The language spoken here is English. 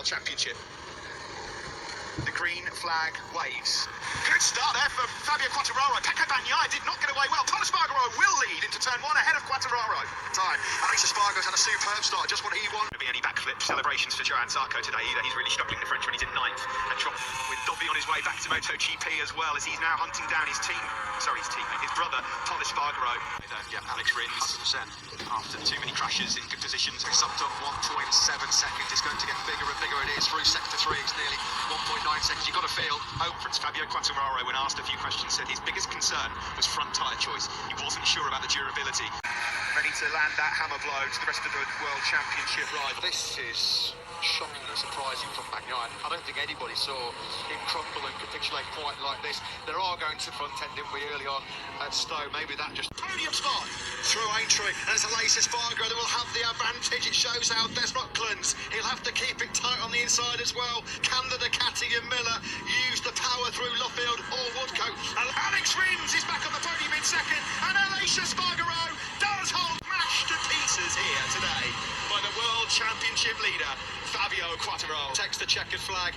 World Championship. The green flag waves. Good start there for Fabio Quartararo. Pecco Bagnaia did not get away well. Pol Espargaro will lead into turn one ahead of Quartararo. Time. Alex Espargaro's had a superb start, just what he wanted. There won't be any backflip celebrations for Johann Zarco today either. He's really struggling, the Frenchman. He's in ninth and dropped with Dobby on his way back to MotoGP as well, as he's now hunting down his brother, Pol Espargaro. Yeah, Alex Rins, 100%. After too many crashes in good positions. Sucked up 1.7 seconds. It's going to get bigger and bigger. It is through sector 3. It's nearly 1.9 seconds. You've got to feel hope for Fabio Quartararo, when asked a few questions, said his biggest concern was front tyre choice. He wasn't sure about the durability. Ready to land that hammer blow to the rest of the World Championship ride. This is shockingly surprising from Bagnaia. I don't think anybody saw him crumble and capitulate quite like this. There are going to front end him early on at Stowe. Maybe that just... Podium spot through Aintree, and it's Alex Espargaro that will have the advantage. It shows how Des Bucklands, he'll have to keep it tight on the inside as well. Can the Ducati and Miller use the power through Luffield or Woodcote? And Alex Rins is back on the podium in second, and Alex Espargaro does hold mashed to pieces here today by the World Championship leader, Fabio Quartararo. Takes the checkered flag.